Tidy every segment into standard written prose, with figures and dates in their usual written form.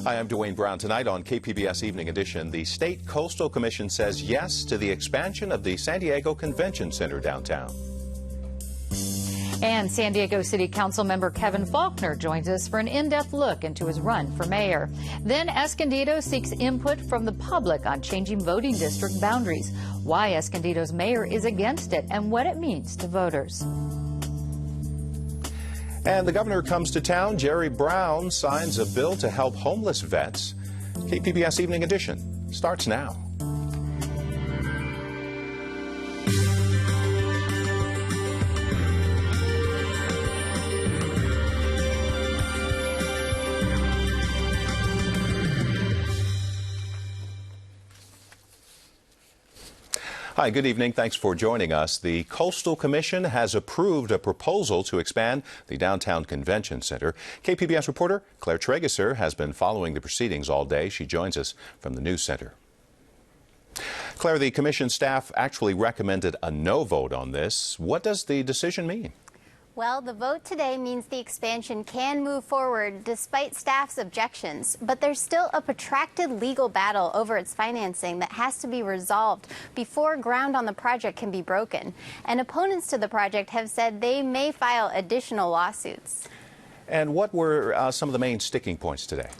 Hi, I'm Dwayne Brown. Tonight on KPBS Evening Edition, the State Coastal Commission says yes to the expansion of the San Diego Convention Center downtown. And San Diego City Council member Kevin Faulconer joins us for an in-depth look into his run for mayor. Then Escondido seeks input from the public on changing voting district boundaries, why Escondido's mayor is against it, and what it means to voters. And the governor comes to town. Jerry Brown signs a bill to help homeless vets. KPBS Evening Edition starts now. Hi, good evening. Thanks for joining us. The Coastal Commission has approved a proposal to expand the downtown convention center. KPBS reporter Claire Trageser has been following the proceedings all day. She joins us from the news center. Claire, the commission staff actually recommended a no vote on this. What does the decision mean? Well, the vote today means the expansion can move forward despite staff's objections, but there's still a protracted legal battle over its financing that has to be resolved before ground on the project can be broken. And opponents to the project have said they may file additional lawsuits. And what were some of the main sticking points today?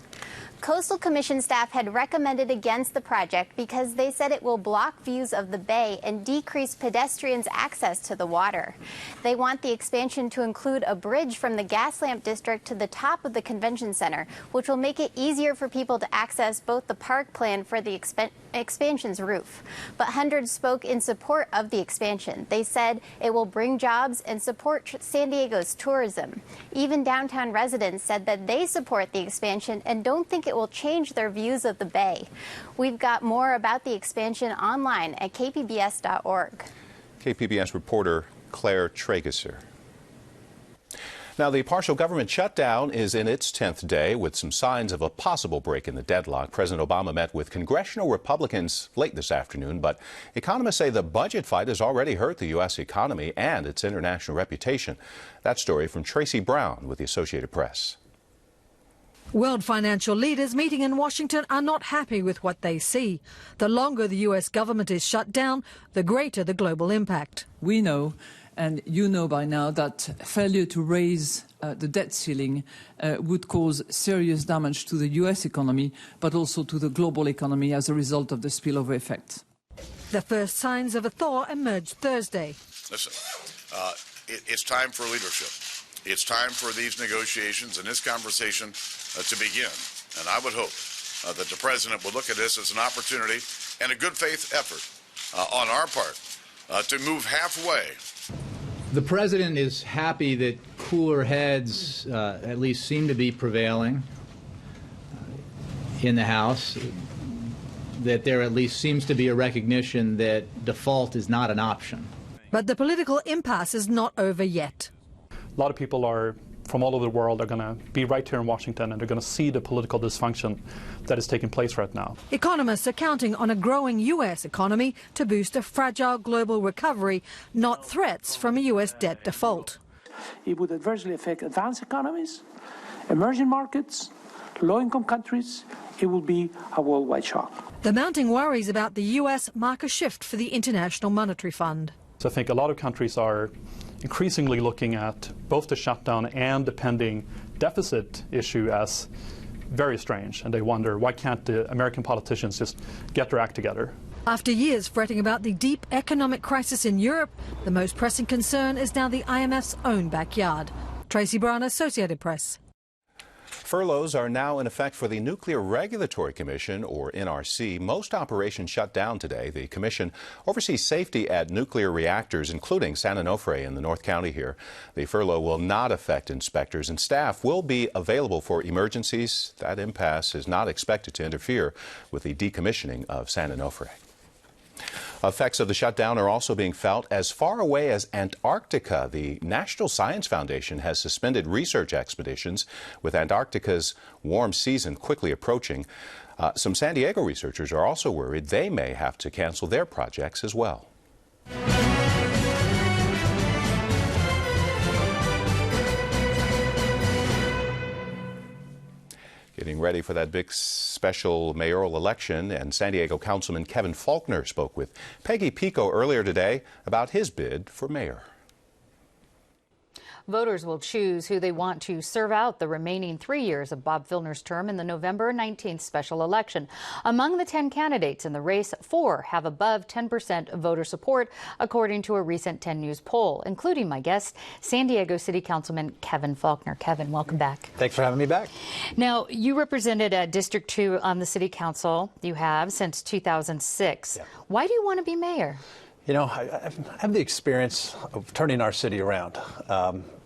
Coastal Commission staff had recommended against the project because they said it will block views of the bay and decrease pedestrians' access to the water. They want the expansion to include a bridge from the Gaslamp District to the top of the convention center, which will make it easier for people to access both the park plan for the expansion's roof. But hundreds spoke in support of the expansion. They said it will bring jobs and support San Diego's tourism. Even downtown residents said that they support the expansion and don't think it will change their views of the bay. We've got more about the expansion online at kpbs.org. KPBS reporter Claire Trageser. Now, the partial government shutdown is in its 10th day with some signs of a possible break in the deadlock. President Obama met with congressional Republicans late this afternoon, but economists say the budget fight has already hurt the U.S. economy and its international reputation. That story from Tracy Brown with the Associated Press. World financial leaders meeting in Washington are not happy with what they see. The longer the U.S. government is shut down, the greater the global impact. We know, and you know by now, that failure to raise the debt ceiling would cause serious damage to the U.S. economy, but also to the global economy as a result of the spillover effect. The first signs of a thaw emerged Thursday. Listen, it's time for leadership. It's time for these negotiations and this conversation to begin. And I would hope that the president would look at this as an opportunity and a good faith effort on our part to move halfway. The president is happy that cooler heads at least seem to be prevailing in the House, that there at least seems to be a recognition that default is not an option. But the political impasse is not over yet. A lot of people from all over the world are going to be right here in Washington, and they're going to see the political dysfunction that is taking place right now. Economists are counting on a growing U.S. economy to boost a fragile global recovery, not threats from a U.S. debt default. It would adversely affect advanced economies, emerging markets, low-income countries. It will be a worldwide shock. The mounting worries about the U.S. mark a shift for the International Monetary Fund. So I think a lot of countries are increasingly looking at both the shutdown and the pending deficit issue as very strange, and they wonder, why can't the American politicians just get their act together? After years fretting about the deep economic crisis in Europe, the most pressing concern is now the IMF's own backyard. Tracy Brown, Associated Press. Furloughs are now in effect for the Nuclear Regulatory Commission, or NRC. Most operations shut down today. The commission oversees safety at nuclear reactors, including San Onofre in the North County here. The furlough will not affect inspectors, and staff will be available for emergencies. That impasse is not expected to interfere with the decommissioning of San Onofre. Effects of the shutdown are also being felt as far away as Antarctica. The National Science Foundation has suspended research expeditions with Antarctica's warm season quickly approaching. Some San Diego researchers are also worried they may have to cancel their projects as well. Getting ready for that big special mayoral election, and San Diego Councilman Kevin Faulconer spoke with Peggy Pico earlier today about his bid for mayor. Voters will choose who they want to serve out the remaining 3 years of Bob Filner's term in the November 19th special election. Among the 10 candidates in the race, 4 have above 10% voter support, according to a recent 10 News poll, including my guest, San Diego City Councilman Kevin Faulconer. Kevin, welcome back. Thanks for having me back. Now, you represented District 2 on the City Council. You have since 2006. Yeah. Why do you want to be mayor? You know, I have the experience of turning our city around.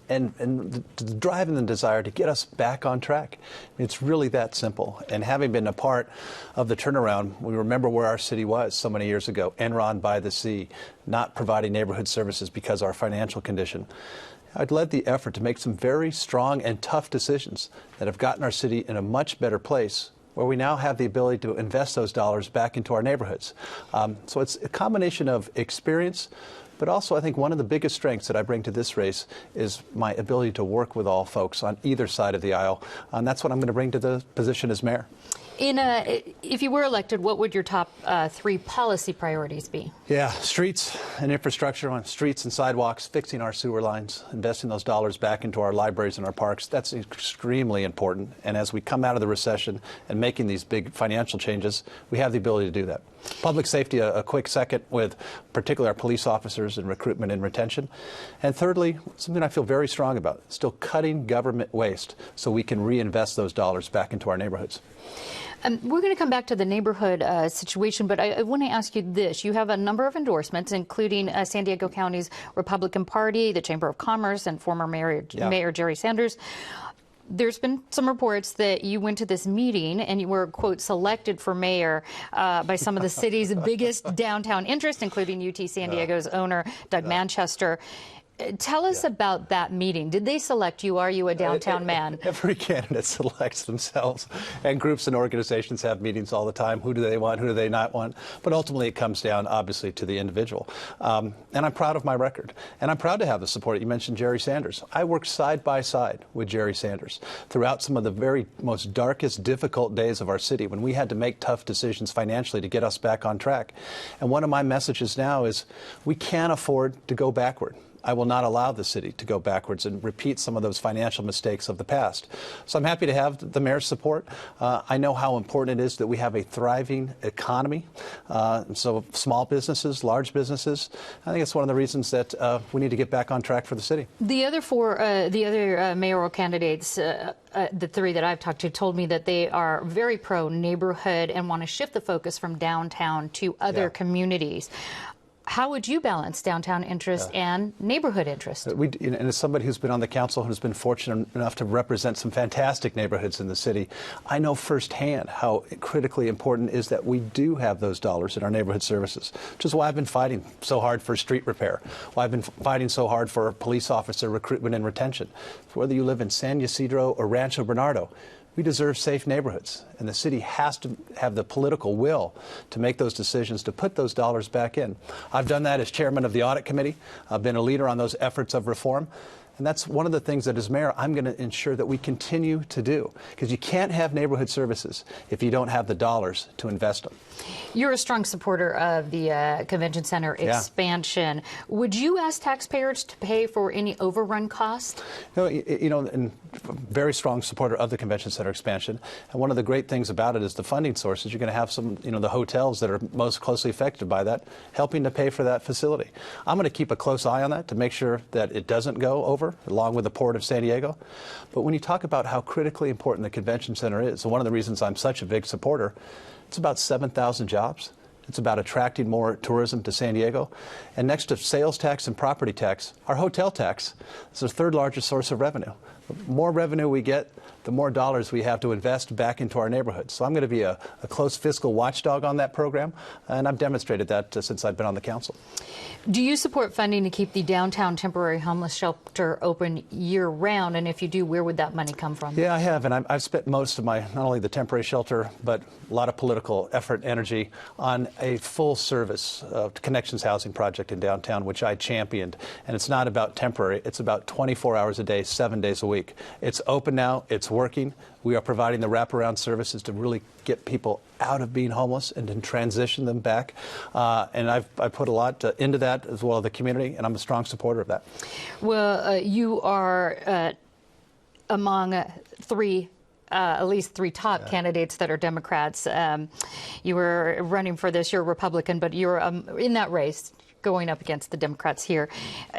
And the drive and the desire to get us back on track. It's really that simple. And having been a part of the turnaround, we remember where our city was so many years ago, Enron by the sea, not providing neighborhood services because of our financial condition. I'd led the effort to make some very strong and tough decisions that have gotten our city in a much better place, where we now have the ability to invest those dollars back into our neighborhoods. So it's a combination of experience, but also I think one of the biggest strengths that I bring to this race is my ability to work with all folks on either side of the aisle. And that's what I'm going to bring to the position as mayor. If you were elected, what would your top 3 policy priorities be? Yeah, streets and infrastructure on streets and sidewalks, fixing our sewer lines, investing those dollars back into our libraries and our parks. That's extremely important. And as we come out of the recession and making these big financial changes, we have the ability to do that. Public safety, a quick second, with particularly our police officers and recruitment and retention. And thirdly, something I feel very strong about, still cutting government waste so we can reinvest those dollars back into our neighborhoods. We're going to come back to the neighborhood situation, but I want to ask you this. You have a number of endorsements, including San Diego County's Republican Party, the Chamber of Commerce, and former Mayor Jerry Sanders. There's been some reports that you went to this meeting and you were, quote, selected for mayor by some of the city's biggest downtown interests, including UT San Diego's owner, Doug Manchester. Tell us about that meeting. Did they select you? Are you a downtown man? Every candidate selects themselves, and groups and organizations have meetings all the time. Who do they want? Who do they not want? But ultimately, it comes down, obviously, to the individual. And I'm proud of my record. And I'm proud to have the support. You mentioned Jerry Sanders. I worked side by side with Jerry Sanders throughout some of the very most darkest, difficult days of our city when we had to make tough decisions financially to get us back on track. And one of my messages now is we can't afford to go backward. I will not allow the city to go backwards and repeat some of those financial mistakes of the past. So I'm happy to have the mayor's support. I know how important it is that we have a thriving economy. So small businesses, large businesses, I think it's one of the reasons that we need to get back on track for the city. The other mayoral candidates, the 3 that I've talked to, told me that they are very pro-neighborhood and want to shift the focus from downtown to other communities. How would you balance downtown interest and neighborhood interest? And as somebody who's been on the council who's been fortunate enough to represent some fantastic neighborhoods in the city, I know firsthand how critically important it is that we do have those dollars in our neighborhood services, which is why I've been fighting so hard for street repair, why I've been fighting so hard for police officer recruitment and retention. Whether you live in San Ysidro or Rancho Bernardo, we deserve safe neighborhoods, and the city has to have the political will to make those decisions, to put those dollars back in. I've done that as chairman of the audit committee. I've been a leader on those efforts of reform. And that's one of the things that as mayor I'm going to ensure that we continue to do, because you can't have neighborhood services if you don't have the dollars to invest them. You're a strong supporter of the convention center expansion. Would you ask taxpayers to pay for any overrun costs? No, you know, and very strong supporter of the convention center expansion. And one of the great things about it is the funding sources. You're going to have some, you know, the hotels that are most closely affected by that, helping to pay for that facility. I'm going to keep a close eye on that to make sure that it doesn't go over, along with the Port of San Diego. But when you talk about how critically important the convention center is, and one of the reasons I'm such a big supporter, it's about 7,000 jobs. It's about attracting more tourism to San Diego. And next to sales tax and property tax, our hotel tax is the 3rd largest source of revenue. The more revenue we get, the more dollars we have to invest back into our neighborhoods. So I'm going to be a close fiscal watchdog on that program, and I've demonstrated that since I've been on the council. Do you support funding to keep the downtown temporary homeless shelter open year-round? And if you do, where would that money come from? Yeah, I have, and I've spent most of my, not only the temporary shelter, but a lot of political effort and energy on a full-service connections housing project in downtown, which I championed. And it's not about temporary. It's about 24 hours a day, 7 days a week. It's open now. It's working. We are providing the wraparound services to really get people out of being homeless and then transition them back. And I put a lot into that as well as the community, and I'm a strong supporter of that. Well, you are among at least three top candidates that are Democrats. You were running for this, you're a Republican, but you're in that race going up against the Democrats here.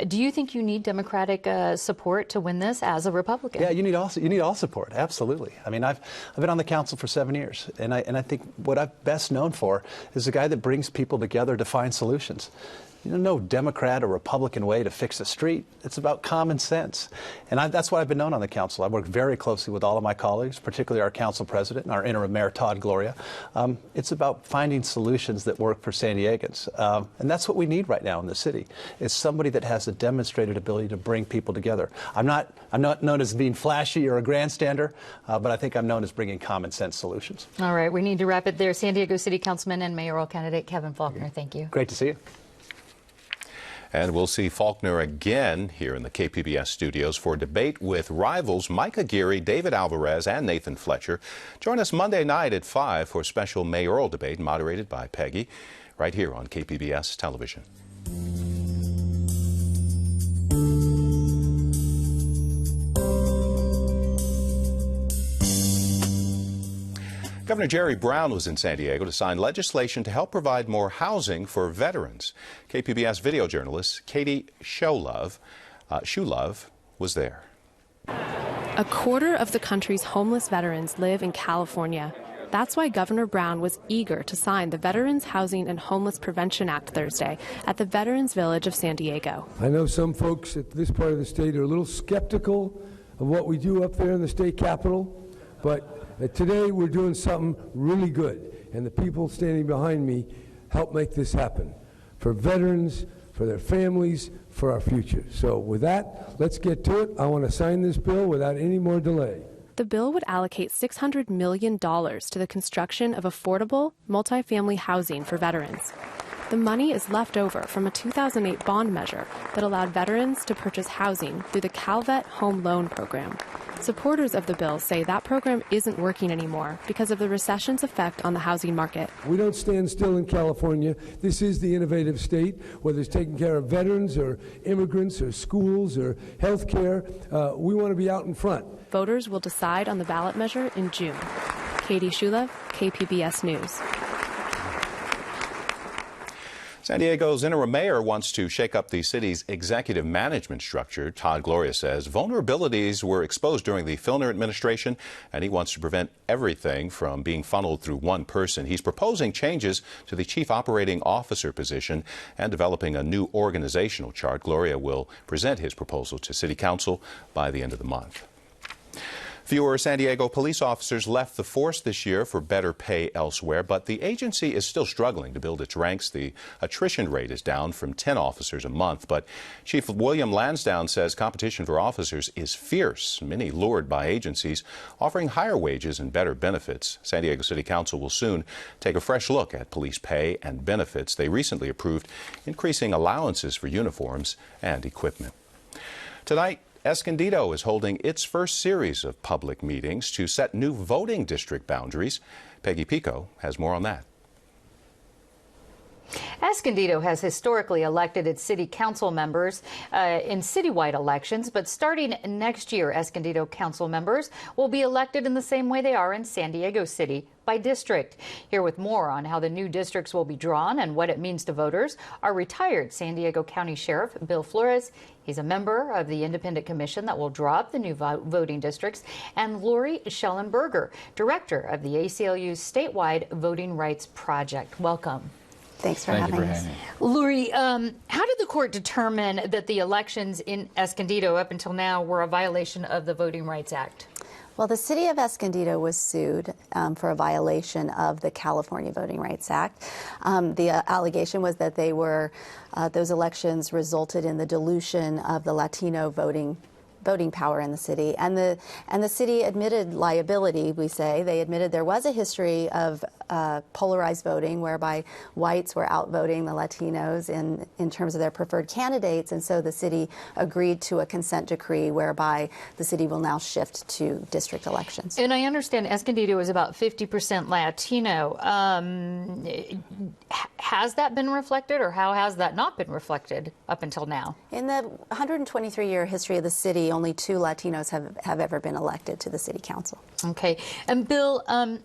Do you think you need Democratic support to win this as a Republican? Yeah, you need all support, absolutely. I mean, I've been on the council for 7 years, and I think what I'm best known for is a guy that brings people together to find solutions. No Democrat or Republican way to fix a street. It's about common sense. And that's what I've been known on the council. I work very closely with all of my colleagues, particularly our council president and our interim mayor, Todd Gloria. It's about finding solutions that work for San Diegans. And that's what we need right now in the city, is somebody that has a demonstrated ability to bring people together. I'm not known as being flashy or a grandstander, but I think I'm known as bringing common sense solutions. All right, we need to wrap it there. San Diego City Councilman and mayoral candidate Kevin Faulconer, thank you. Great to see you. And we'll see Faulconer again here in the KPBS studios for a debate with rivals Mike Aguirre, David Alvarez, and Nathan Fletcher. Join us Monday night at 5 for a special mayoral debate moderated by Peggy, right here on KPBS television. Governor Jerry Brown was in San Diego to sign legislation to help provide more housing for veterans. KPBS video journalist Katie Shulove was there. A quarter of the country's homeless veterans live in California. That's why Governor Brown was eager to sign the Veterans Housing and Homeless Prevention Act Thursday at the Veterans Village of San Diego. I know some folks at this part of the state are a little skeptical of what we do up there in the state capitol, but today we're doing something really good, and the people standing behind me help make this happen for veterans, for their families, for our future. So with that, let's get to it. I want to sign this bill without any more delay. The bill would allocate $600 million to the construction of affordable, multifamily housing for veterans. The money is left over from a 2008 bond measure that allowed veterans to purchase housing through the CalVet Home Loan Program. Supporters of the bill say that program isn't working anymore because of the recession's effect on the housing market. We don't stand still in California. This is the innovative state, whether it's taking care of veterans or immigrants or schools or health care. We want to be out in front. Voters will decide on the ballot measure in June. Katie Shulove, KPBS News. San Diego's interim mayor wants to shake up the city's executive management structure. Todd Gloria says vulnerabilities were exposed during the Faulconer administration, and he wants to prevent everything from being funneled through one person. He's proposing changes to the chief operating officer position and developing a new organizational chart. Gloria will present his proposal to City Council by the end of the month. Fewer San Diego police officers left the force this year for better pay elsewhere, but the agency is still struggling to build its ranks. The attrition rate is down from 10 officers a month, but Chief William Lansdowne says competition for officers is fierce, many lured by agencies offering higher wages and better benefits. San Diego City Council will soon take a fresh look at police pay and benefits. They recently approved increasing allowances for uniforms and equipment. Tonight, Escondido is holding its first series of public meetings to set new voting district boundaries. Peggy Pico has more on that. Escondido has historically elected its city council members in citywide elections, but starting next year, Escondido council members will be elected in the same way they are in San Diego City, by district. Here with more on how the new districts will be drawn and what it means to voters are retired San Diego County Sheriff Bill Flores. He's a member of the independent commission that will draw up the new voting districts, and Lori Schellenberger, director of the ACLU's statewide voting rights project. Welcome. Thanks for having us. Lori, how did the court determine that the elections in Escondido up until now were a violation of the Voting Rights Act? Well, the city of Escondido was sued for a violation of the California Voting Rights Act. The allegation was that those elections resulted in the dilution of the Latino voting voting power in the city. And the city admitted liability, we say. They admitted there was a history of polarized voting whereby whites were outvoting the Latinos in terms of their preferred candidates. And so the city agreed to a consent decree whereby the city will now shift to district elections. And I understand Escondido is about 50% Latino. Has that been reflected, or how has that not been reflected up until now? In the 123-year history of the city, only 2 Latinos have ever been elected to the city council. Okay. And Bill,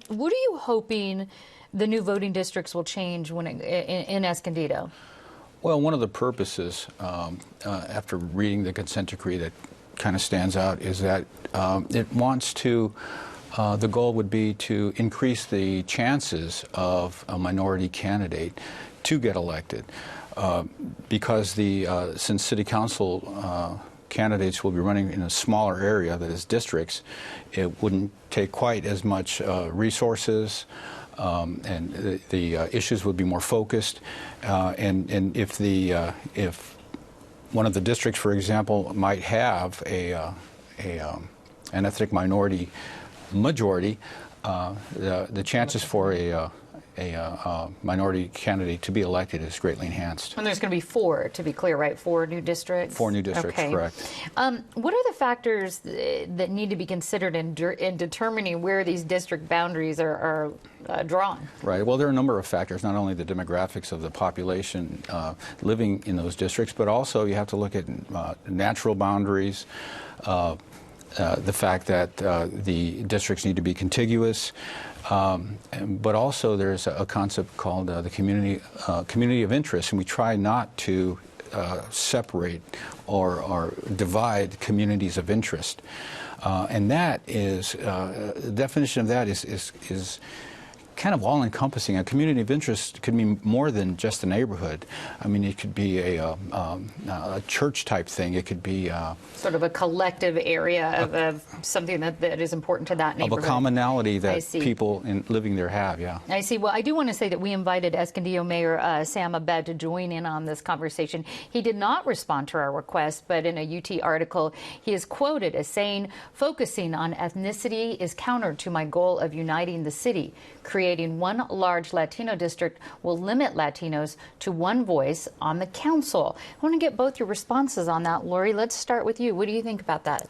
what are you hoping the new voting districts will change when in Escondido? Well, one of the purposes, after reading the consent decree, that kind of stands out is that it wants to, the goal would be to increase the chances of a minority candidate to get elected. Because since city council candidates will be running in a smaller area, that is districts, it wouldn't take quite as much resources, and the issues would be more focused. And if one of the districts, for example, might have an ethnic minority majority, the chances for a minority candidate to be elected is greatly enhanced. And there's going to be 4, to be clear, right? 4 new districts? 4 new districts, okay. Correct. What are the factors that need to be considered in determining where these district boundaries are drawn? Right. Well, there are a number of factors, not only the demographics of the population living in those districts, but also you have to look at natural boundaries, the fact that the districts need to be contiguous, but also there's a concept called the community of interest, and we try not to separate or divide communities of interest. And that is, the definition of that is kind of all-encompassing. A community of interest could mean more than just a neighborhood. I mean, it could be a church-type thing. It could be sort of a collective area of something that is important to that neighborhood. Of a commonality that people living there have, yeah. I see. Well, I do want to say that we invited Escondido Mayor Sam Abed to join in on this conversation. He did not respond to our request, but in a UT article, he is quoted as saying, "Focusing on ethnicity is counter to my goal of uniting the city. Creating one large Latino district will limit Latinos to one voice on the council." I want to get both your responses on that, Lori. Let's start with you. What do you think about that?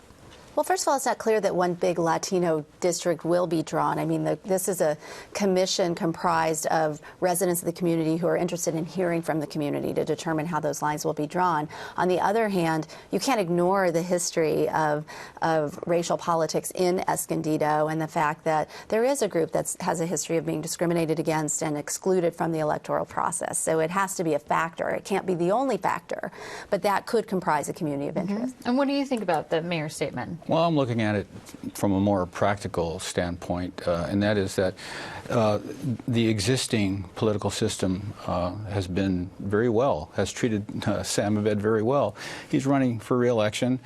Well, first of all, it's not clear that one big Latino district will be drawn. I mean, this is a commission comprised of residents of the community who are interested in hearing from the community to determine how those lines will be drawn. On the other hand, you can't ignore the history of racial politics in Escondido and the fact that there is a group that has a history of being discriminated against and excluded from the electoral process. So it has to be a factor. It can't be the only factor, but that could comprise a community of interest. And what do you think about the mayor's statement? Well, I'm looking at it from a more practical standpoint, and that is that the existing political system has been very well, has treated Sam Abed very well. He's running for re-election,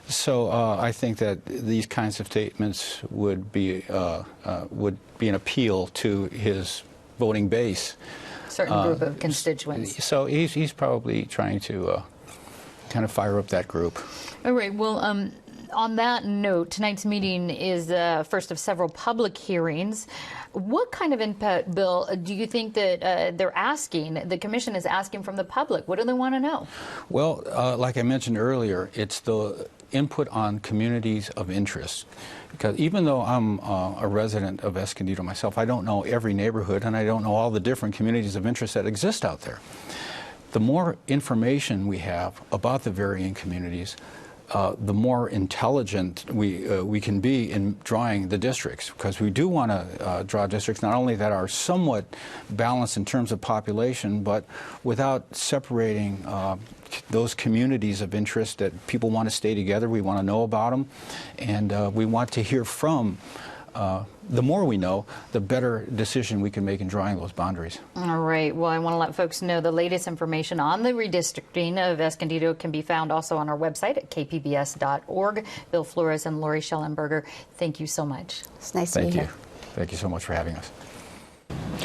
so I think that these kinds of statements would be an appeal to his voting base. Certain group of constituents. So he's probably trying to kind of fire up that group. All right. Well, on that note, tonight's meeting is the first of several public hearings. What kind of input, Bill, do you think that they're asking, the commission is asking from the public? What do they want to know? Well, like I mentioned earlier, it's the input on communities of interest. Because even though I'm a resident of Escondido myself, I don't know every neighborhood and I don't know all the different communities of interest that exist out there. The more information we have about the varying communities, the more intelligent we can be in drawing the districts, because we do want to draw districts not only that are somewhat balanced in terms of population, but without separating those communities of interest that people want to stay together. We want to know about them, and we want to hear from the more we know, the better decision we can make in drawing those boundaries. All right. Well, I want to let folks know the latest information on the redistricting of Escondido can be found also on our website at kpbs.org. Bill Flores and Lori Schellenberger, thank you so much. It's nice to be here. Thank you so much for having us.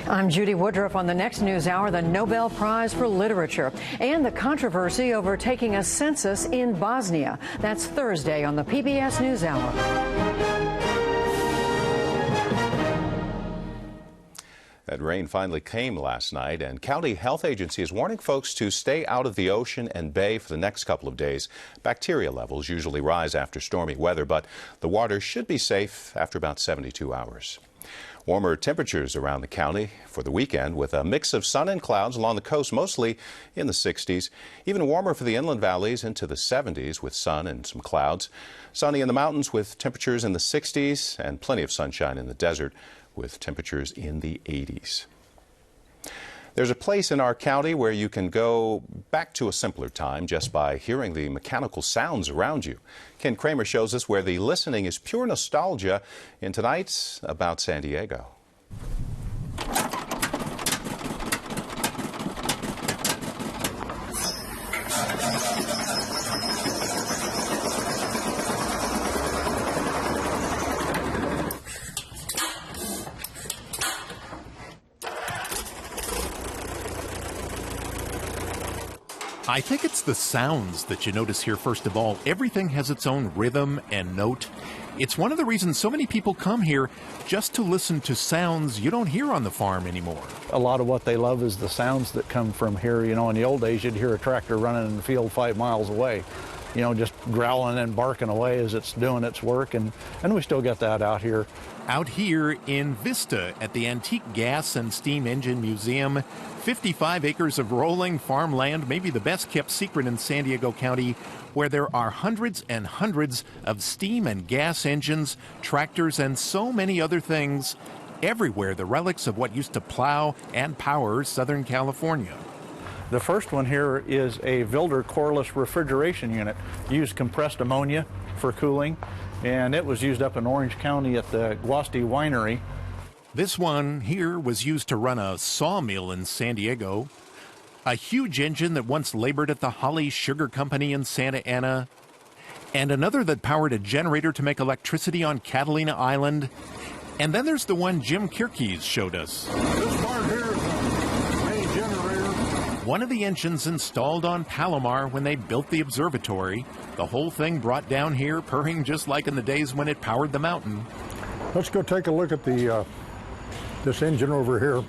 I'm Judy Woodruff. On the next News Hour, the Nobel Prize for Literature and the controversy over taking a census in Bosnia. That's Thursday on the PBS News Hour. That rain finally came last night, and County Health Agency is warning folks to stay out of the ocean and bay for the next couple of days. Bacteria levels usually rise after stormy weather, but the water should be safe after about 72 hours. Warmer temperatures around the county for the weekend with a mix of sun and clouds along the coast, mostly in the 60s. Even warmer for the inland valleys into the 70s with sun and some clouds. Sunny in the mountains with temperatures in the 60s and plenty of sunshine in the desert with temperatures in the 80s. There's a place in our county where you can go back to a simpler time just by hearing the mechanical sounds around you. Ken Kramer shows us where the listening is pure nostalgia in tonight's About San Diego. I think it's the sounds that you notice here first of all. Everything has its own rhythm and note. It's one of the reasons so many people come here just to listen to sounds you don't hear on the farm anymore. A lot of what they love is the sounds that come from here. You know, in the old days, you'd hear a tractor running in the field 5 miles away, you know, just growling and barking away as it's doing its work, and we still get that out here. Out here in Vista at the Antique Gas and Steam Engine Museum, 55 acres of rolling farmland, maybe the best kept secret in San Diego County, where there are hundreds and hundreds of steam and gas engines, tractors, and so many other things. Everywhere the relics of what used to plow and power Southern California. The first one here is a Vilder coreless refrigeration unit. Used compressed ammonia for cooling, and it was used up in Orange County at the Guasti Winery. This one here was used to run a sawmill in San Diego, a huge engine that once labored at the Holly Sugar Company in Santa Ana, and another that powered a generator to make electricity on Catalina Island. And then there's the one Jim Kierkees showed us. This part here is the main generator. One of the engines installed on Palomar when they built the observatory. The whole thing brought down here, purring just like in the days when it powered the mountain. Let's go take a look at this engine over here.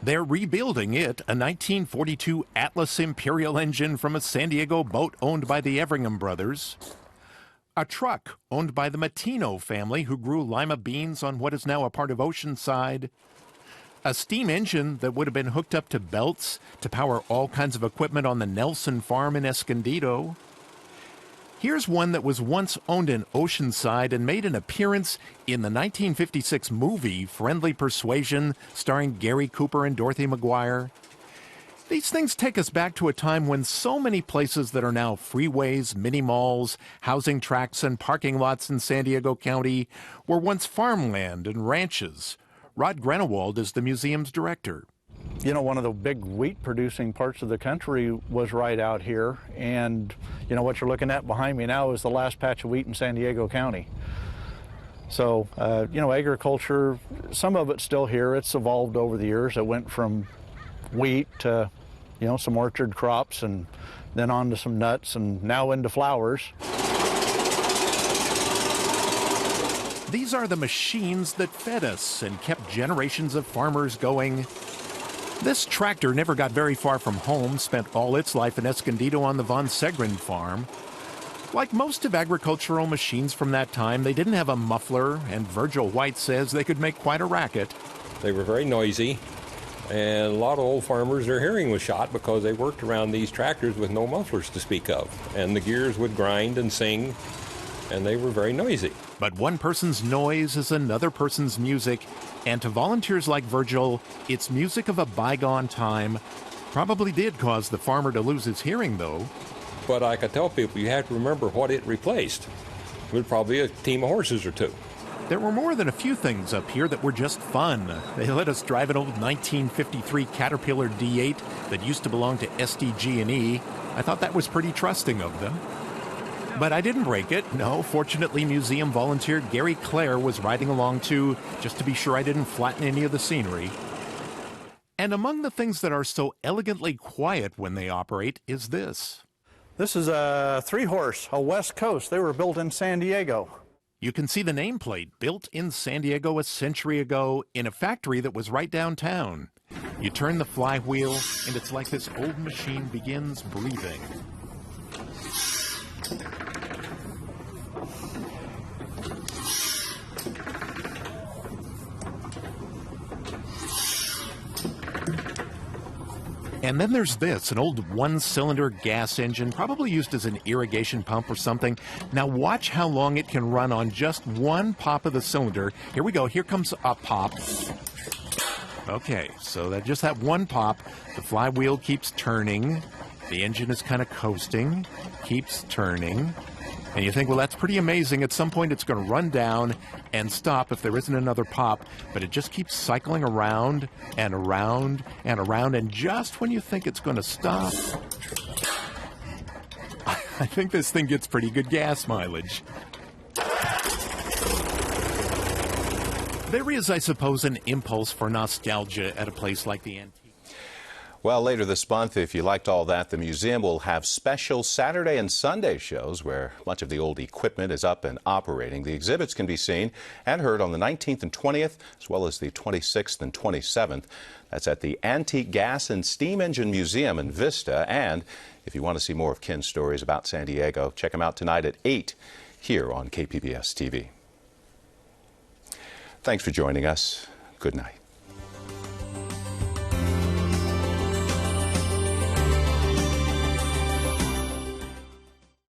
They're rebuilding it, a 1942 Atlas Imperial engine from a San Diego boat owned by the Everingham brothers. A truck owned by the Matino family who grew lima beans on what is now a part of Oceanside. A steam engine that would have been hooked up to belts to power all kinds of equipment on the Nelson farm in Escondido. Here's one that was once owned in Oceanside and made an appearance in the 1956 movie Friendly Persuasion, starring Gary Cooper and Dorothy McGuire. These things take us back to a time when so many places that are now freeways, mini malls, housing tracts, and parking lots in San Diego County were once farmland and ranches. Rod Grenewald is the museum's director. You know, one of the big wheat producing parts of the country was right out here, and you know what you're looking at behind me now is the last patch of wheat in San Diego County. So you know, agriculture, some of it's still here. It's evolved over the years. It went from wheat to, you know, some orchard crops, and then on to some nuts, and now into flowers. These are the machines that fed us and kept generations of farmers going. This tractor never got very far from home, spent all its life in Escondido on the Von Segrin farm. Like most of agricultural machines from that time, they didn't have a muffler, and Virgil White says they could make quite a racket. They were very noisy, and a lot of old farmers, their hearing was shot because they worked around these tractors with no mufflers to speak of. And the gears would grind and sing, and they were very noisy. But one person's noise is another person's music, and to volunteers like Virgil, it's music of a bygone time. Probably did cause the farmer to lose his hearing, though. But I could tell people, you have to remember what it replaced. It was probably a team of horses or two. There were more than a few things up here that were just fun. They let us drive an old 1953 Caterpillar D8 that used to belong to SDG&E. I thought that was pretty trusting of them. But I didn't break it. No, fortunately, museum volunteer Gary Clare was riding along too, just to be sure I didn't flatten any of the scenery. And among the things that are so elegantly quiet when they operate is this. This is a 3-horse, a West Coast. They were built in San Diego. You can see the nameplate, built in San Diego a century ago in a factory that was right downtown. You turn the flywheel, and it's like this old machine begins breathing. And then there's this, an old one-cylinder gas engine, probably used as an irrigation pump or something. Now watch how long it can run on just one pop of the cylinder. Here we go. Here comes a pop. Okay, so just that one pop, the flywheel keeps turning. The engine is kind of coasting, keeps turning. And you think, well, that's pretty amazing. At some point, it's going to run down and stop if there isn't another pop. But it just keeps cycling around and around and around. And just when you think it's going to stop, I think this thing gets pretty good gas mileage. There is, I suppose, an impulse for nostalgia at a place like the Antique. Well, later this month, if you liked all that, the museum will have special Saturday and Sunday shows where much of the old equipment is up and operating. The exhibits can be seen and heard on the 19th and 20th, as well as the 26th and 27th. That's at the Antique Gas and Steam Engine Museum in Vista. And if you want to see more of Ken's stories about San Diego, check them out tonight at 8 here on KPBS TV. Thanks for joining us. Good night.